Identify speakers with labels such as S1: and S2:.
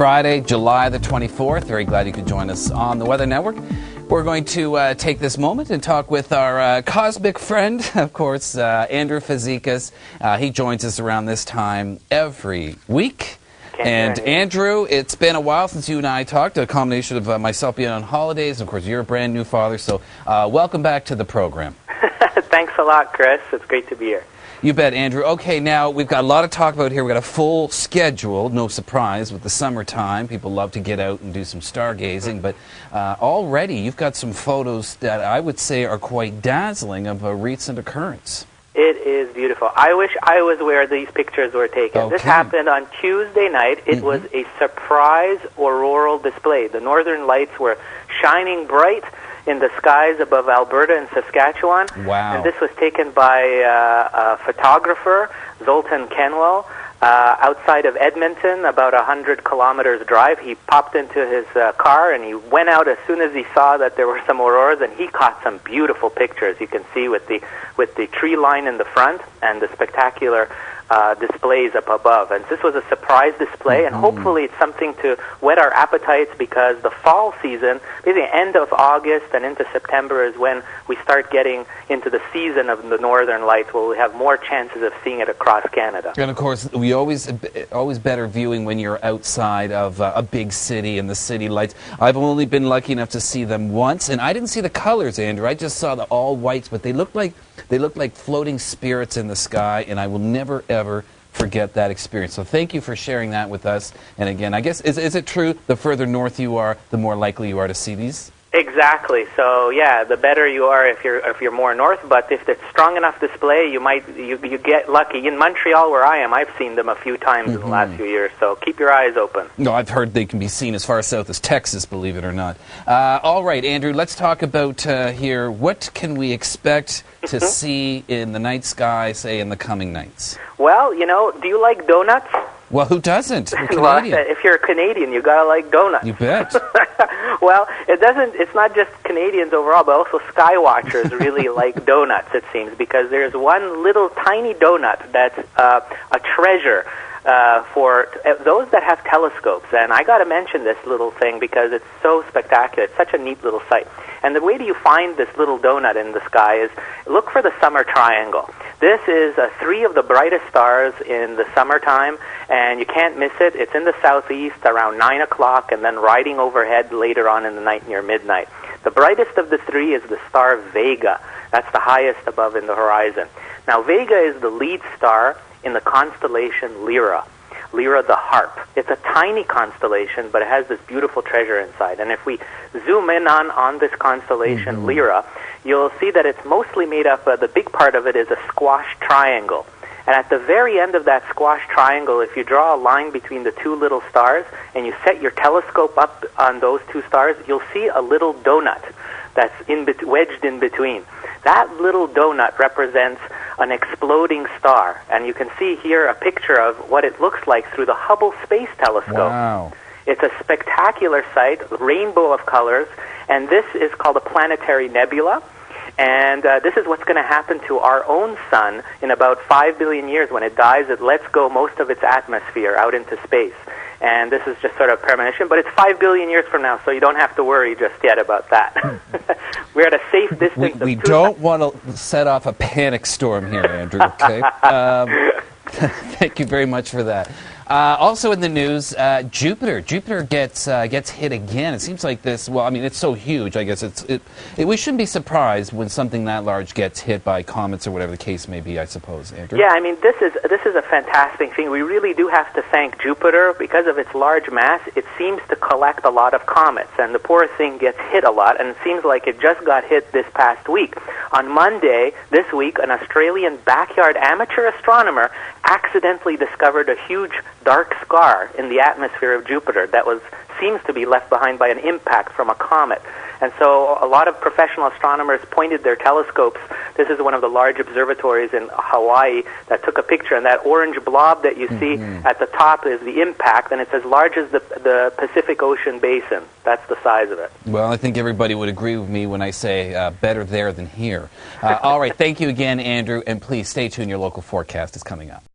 S1: Friday, July the 24th. Very glad you could join us on the Weather Network. We're going to take this moment and talk with our cosmic friend, of course, Andrew Fazekas. He joins us around this time every week. And Andrew, it's been a while since you and I talked, a combination of myself being on holidays, and of course you're a brand new father, so welcome back to the program.
S2: Thanks a lot, Chris. It's great to be here.
S1: You bet, Andrew. Okay, now we've got a lot to talk about here. We've got a full schedule, no surprise, with the summertime. People love to get out and do some stargazing, but already you've got some photos that I would say are quite dazzling of a recent occurrence.
S2: It is beautiful. I wish I was where these pictures were taken.
S1: Okay.
S2: This happened on Tuesday night. It was a surprise auroral display. The northern lights were shining bright in the skies above Alberta and Saskatchewan.
S1: Wow.
S2: And this was taken by a photographer, Zoltan Kenwell, outside of Edmonton, about 100 kilometers drive. He popped into his car and he went out as soon as he saw that there were some auroras, and he caught some beautiful pictures. You can see with the tree line in the front and the spectacular displays up above. And this was a surprise display, and hopefully it's something to whet our appetites, because the fall season, basically end of August and into September, is when we start getting into the season of the northern lights, where we have more chances of seeing it across Canada.
S1: And of course, we always better viewing when you're outside of a big city and the city lights. I've only been lucky enough to see them once, and I didn't see the colors, Andrew. I just saw the all whites, but they looked like floating spirits in the sky, and I will never ever forget that experience. So thank you for sharing that with us. And again, I guess is it true the further north you are, the more likely you are to see these?
S2: Exactly. So yeah, the better you are if you're more north. But if it's strong enough display, you get lucky. In Montreal, where I am, I've seen them a few times in the last few years. So keep your eyes open.
S1: No, I've heard they can be seen as far south as Texas, believe it or not. All right, Andrew, let's talk about here. What can we expect to see in the night sky, say, in the coming nights?
S2: Well, do you like donuts?
S1: Well, who doesn't? We're Canadian.
S2: Well, if you're a Canadian, you gotta like donuts.
S1: You bet.
S2: Well, it's not just Canadians overall, but also sky watchers really like donuts, it seems, because there's one little tiny donut that's a treasure for those that have telescopes. And I got to mention this little thing because it's so spectacular. It's such a neat little sight. And the way do you find this little donut in the sky is look for the summer triangle. This is three of the brightest stars in the summertime, and you can't miss it. It's in the southeast around 9 o'clock and then riding overhead later on in the night near midnight. The brightest of the three is the star Vega. That's the highest above in the horizon. Now, Vega is the lead star in the constellation Lyra. Lyra the Harp. It's a tiny constellation, but it has this beautiful treasure inside. And if we zoom in on this constellation Lyra, you'll see that it's mostly made up of, the big part of it is a squash triangle. And at the very end of that squash triangle, if you draw a line between the two little stars and you set your telescope up on those two stars, you'll see a little donut that's wedged in between. That little donut represents an exploding star, and you can see here a picture of what it looks like through the Hubble Space Telescope.
S1: Wow.
S2: It's a spectacular sight, rainbow of colors, and this is called a planetary nebula. And this is what's going to happen to our own sun in about 5 billion years. When it dies, it lets go most of its atmosphere out into space. And this is just sort of premonition, but it's 5 billion years from now, so you don't have to worry just yet about that. We're at a safe distance.
S1: We don't want to set off a panic storm here, Andrew, okay? Thank you very much for that. Also in the news, Jupiter. Jupiter gets hit again. It seems like this. Well, I mean, it's so huge. I guess we shouldn't be surprised when something that large gets hit by comets or whatever the case may be. I suppose, Andrew.
S2: Yeah, I mean, this is a fantastic thing. We really do have to thank Jupiter because of its large mass. It seems to collect a lot of comets, and the poor thing gets hit a lot. And it seems like it just got hit this past week. On Monday this week, an Australian backyard amateur astronomer accidentally discovered a huge dark scar in the atmosphere of Jupiter that seems to be left behind by an impact from a comet. And so a lot of professional astronomers pointed their telescopes. This is one of the large observatories in Hawaii that took a picture, and that orange blob that you see at the top is the impact, and it's as large as the Pacific Ocean basin. That's the size of it.
S1: Well, I think everybody would agree with me when I say better there than here. All right, thank you again, Andrew, and please stay tuned. Your local forecast is coming up.